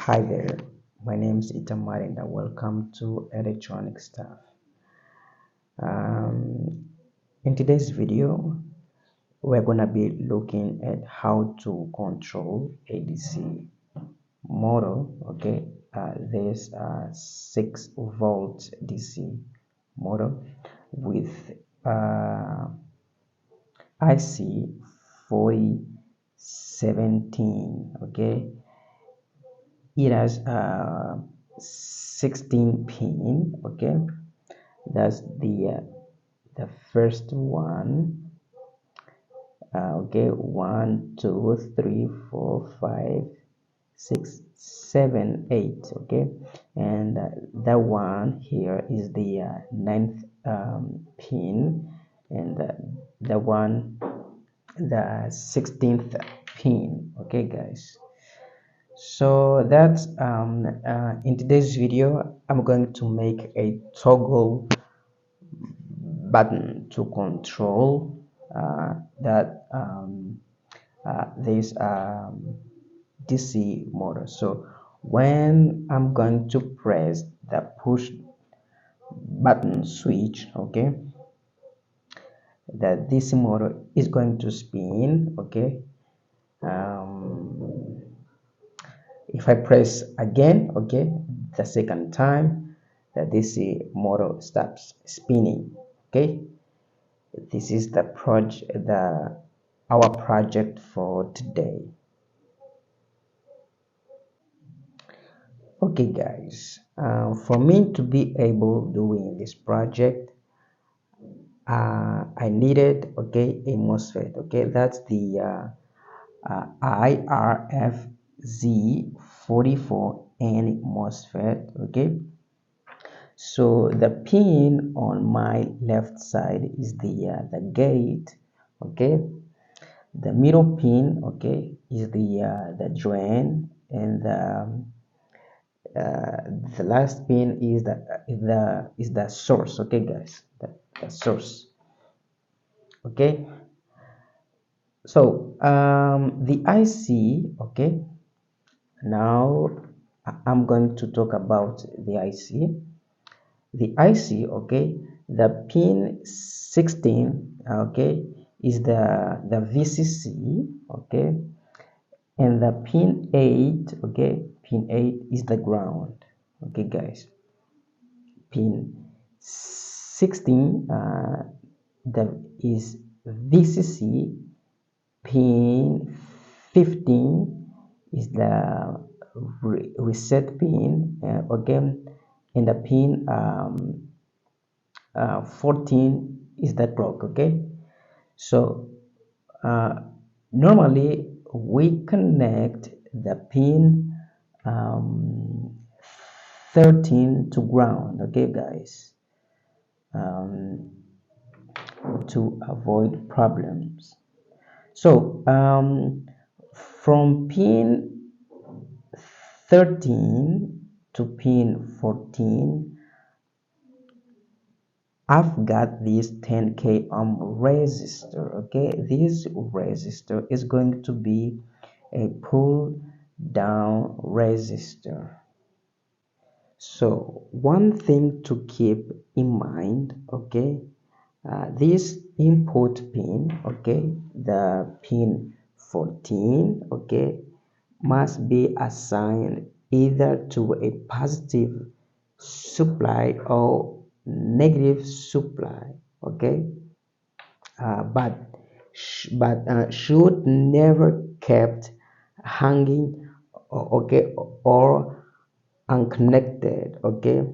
Hi there, my name is Itamar and welcome to Electronic Stuff. In today's video, we're gonna be looking at how to control a DC motor. Okay, there's a 6-volt DC motor with IC 4017. Okay, it has a 16 pin. Okay, that's the first one. Okay, 1 2 3 4 5 6 7 8. Okay, and that one here is the ninth pin, and the one, the 16th pin. Okay guys, so that's in today's video I'm going to make a toggle button to control this DC motor. So when I'm going to press the push button switch, okay, the DC motor is going to spin. Okay, if I press again, okay, the second time, the DC motor stops spinning. Okay, this is our project for today. Okay guys, for me to be able doing this project, I needed, okay, a MOSFET. Okay, that's the IRFZ44N MOSFET. Okay, so the pin on my left side is the gate. Okay, the middle pin, okay, is the drain, and the last pin is the source. Okay guys, the source. Okay, so the IC. Okay, now I'm going to talk about the IC. The IC, okay, the pin 16, okay, is the VCC. Okay, and the pin 8, okay, pin 8 is the ground. Okay guys, pin 16 is VCC, pin 15 is the reset pin, again, and the pin 14 is the clock. Okay, so normally we connect the pin 13 to ground. Okay guys, to avoid problems. So from pin 13 to pin 14, I've got this 10k ohm resistor. Okay, this resistor is going to be a pull down resistor. So one thing to keep in mind, okay, this input pin, okay, the pin 14, okay, must be assigned either to a positive supply or negative supply. Okay, but should never kept hanging, okay, or unconnected. Okay,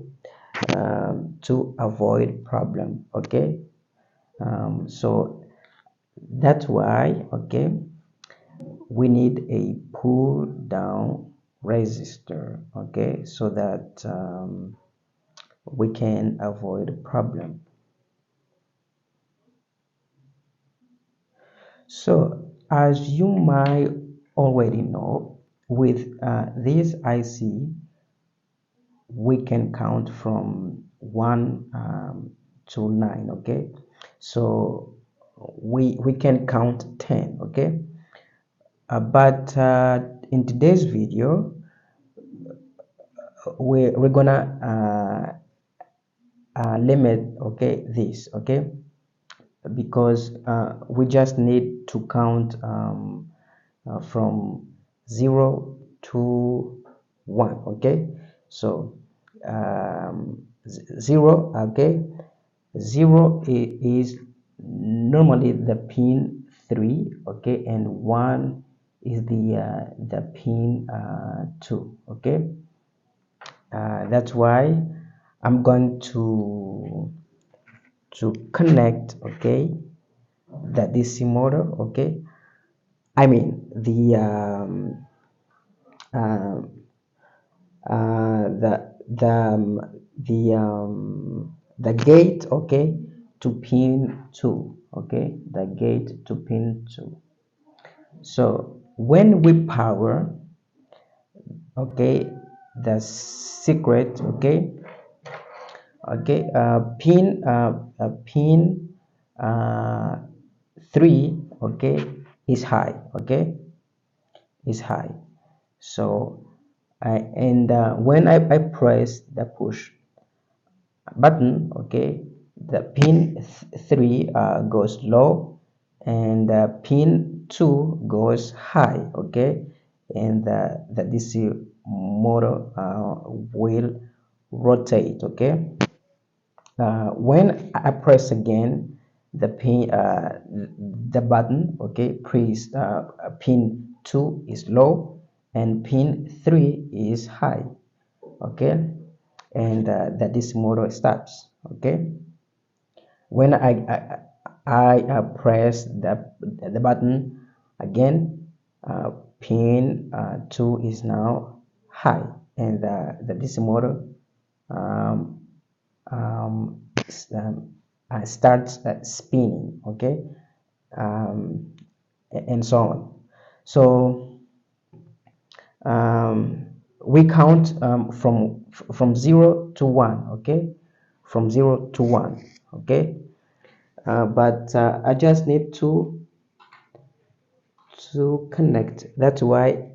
to avoid problem. Okay, so that's why, okay, we need a pull down resistor. Okay, so that we can avoid problem. So as you might already know, with this IC we can count from 1 to 9. Okay, so we can count 10. Okay, but in today's video we're gonna limit, okay, this, okay, because we just need to count from 0 to 1, okay. So 0, okay, 0 is normally the pin 3, okay, and 1 is the pin 2, okay. That's why I'm going to connect, okay, the DC motor, okay, I mean uh, the gate, okay, to pin 2, okay, the gate to pin 2. So when we power, okay, the secret, okay, pin uh, 3, okay, is high, okay, is high. So when I press the push button, okay, the pin 3 goes low, and pin 2 goes high, okay, and the DC motor will rotate, okay. When I press again the button, okay, press pin 2 is low and pin 3 is high, okay, and the DC motor stops, okay. When I press the button again, pin 2 is now high, and the DC motor um, um, starts spinning, okay, um, and so on. So we count from 0 to 1, okay, from 0 to 1, okay. But I just need to connect. That's why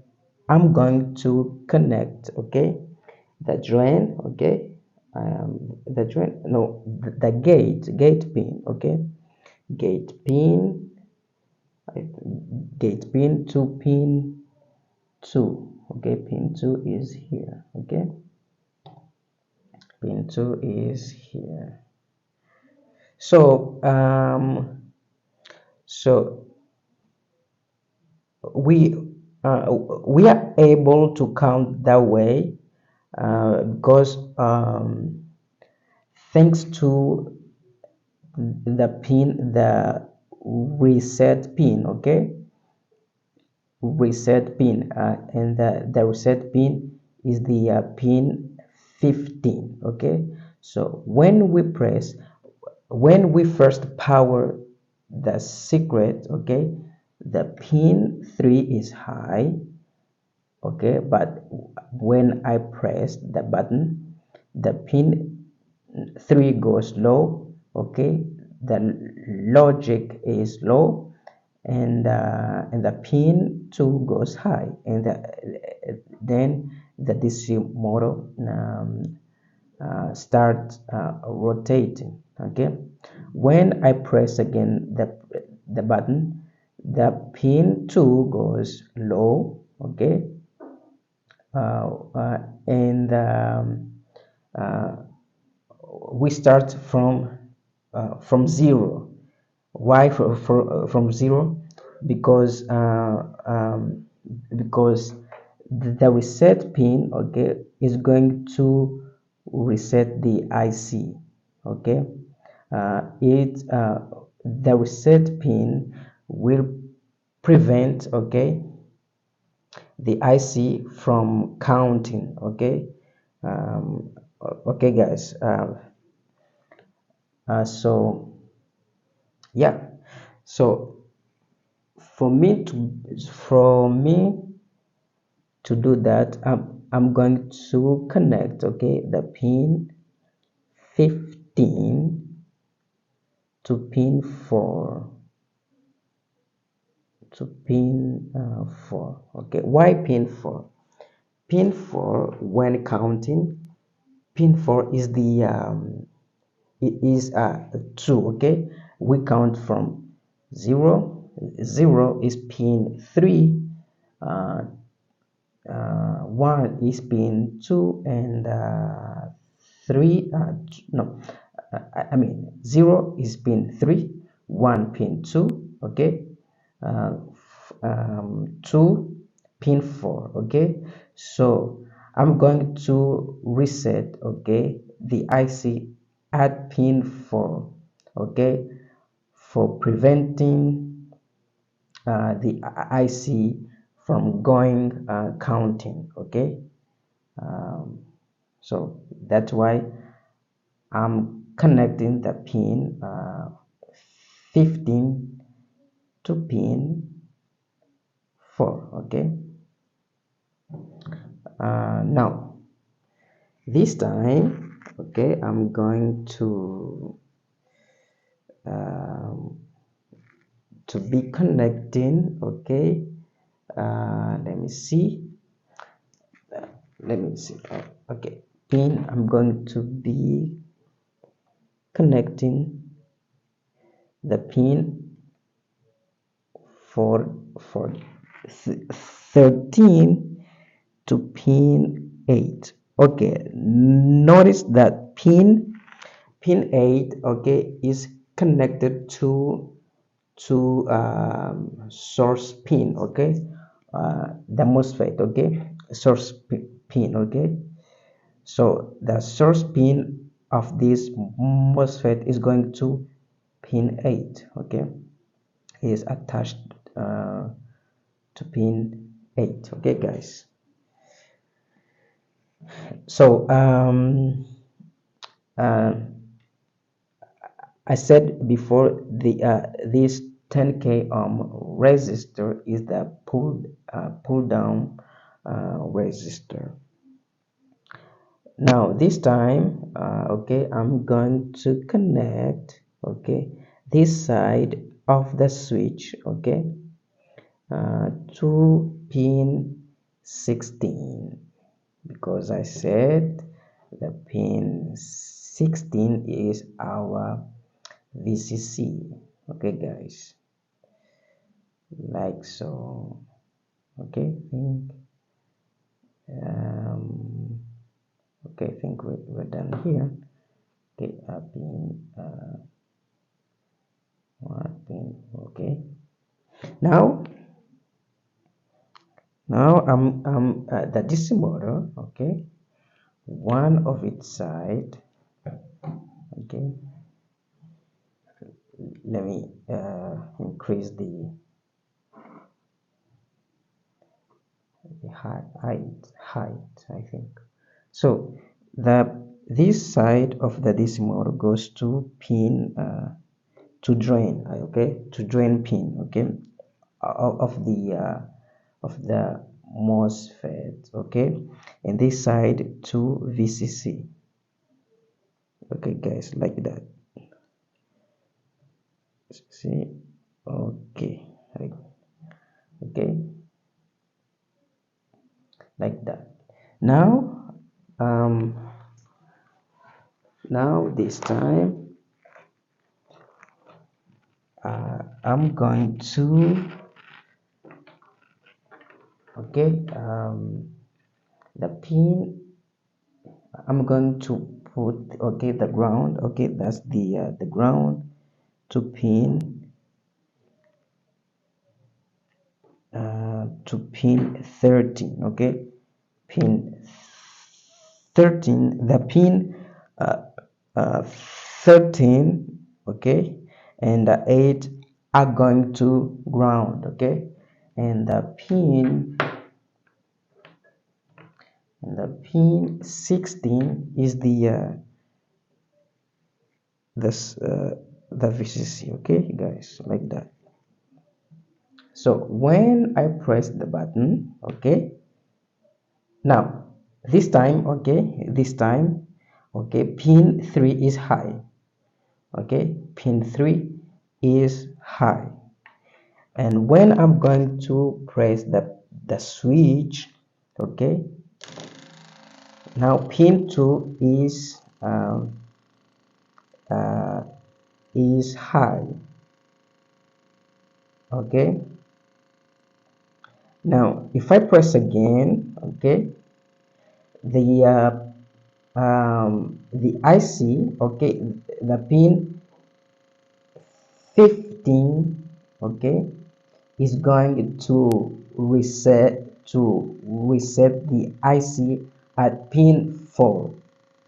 I'm going to connect, okay, the drain, okay, the drain, no, the gate pin, okay, gate pin, gate pin to pin 2, okay, pin 2 is here, okay, pin 2 is here. So so we we are able to count that way because thanks to the reset pin, okay, reset pin, and the reset pin is the pin 15, okay. So when we first power the secret, okay, the pin 3 is high, okay, but when I press the button, the pin 3 goes low, okay, the logic is low, and the pin 2 goes high, and then the DC motor start rotating, okay. When I press again the button, the pin 2 goes low, okay, and uh, we start from 0. Why from 0? Because because the reset pin, okay, is going to reset the IC, okay. The reset pin will prevent, okay, the IC from counting, okay. Okay guys, so yeah, so for me to do that, I'm going to connect, okay, the pin 15 to pin 4, to pin 4, okay. Why pin 4? pin 4 when counting, pin 4 is the it is 2. Okay, we count from 0. 0 is pin 3, 1 is pin 2, and 3 no I mean 0 is pin 3, 1 pin 2. Okay, 2 pin 4. Okay, so I'm going to reset, okay, the IC at pin 4, okay, for preventing the IC from going counting. Okay, um, so that's why I'm connecting the pin 15 to pin 4. Okay, now this time, okay, I'm going um, to be connecting. Okay, let me see. Okay, pin, I'm going to be connecting the pin for 13 to pin 8. Okay, notice that pin 8, okay, is connected to source pin. Okay, the MOSFET. Okay, source pin. Okay, so the source pin of this MOSFET is going to pin 8. Okay, is attached to pin 8. Okay, guys, so uh, I said before, the this 10k resistor is the pull down resistor. Now this time, okay, I'm going to connect, okay, this side of the switch, okay, to pin 16, because I said the pin 16 is our VCC. Okay, guys, like so. Okay, I think we're done here. Okay, pin one pin. Okay, now I'm the DC motor. Okay, one of its side. Okay, let me increase the height, I think. So this side of the DC motor goes to pin to drain. Okay, to drain pin. Okay, of the MOSFET. Okay, and this side to VCC. Okay, guys, like that. See, okay, okay, like that. Now, now this time, I'm going to, okay, the pin, I'm going to put, okay, the ground. Okay, that's the ground to pin to pin 13. Okay, pin 13, the pin uh, 13, okay, and the 8 are going to ground. Okay, and the pin 16 is the VCC. Okay, guys, like that. So when I press the button, okay, now this time, okay, pin 3 is high. Okay, pin 3 is high, and when I'm going to press the switch, okay, Now pin 2 is high. Okay, now if I press again, okay, the IC, okay, the pin 15, okay, is going to reset the IC at pin 4.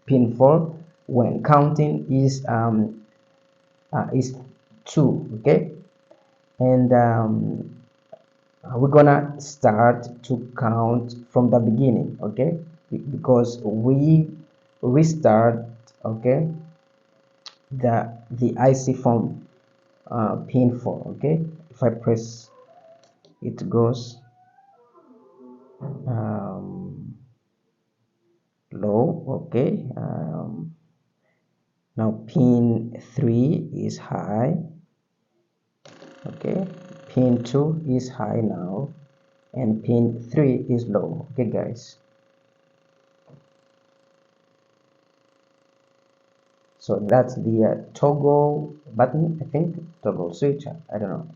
Pin 4 when counting is 2, okay, and we're gonna start to count from the beginning, okay, because we restart, okay, the IC from pin 4, okay. If I press, it goes low, okay. Now pin 3 is high, okay, pin 2 is high now, and pin 3 is low, okay guys. So that's the toggle button, I think, toggle switch, I don't know.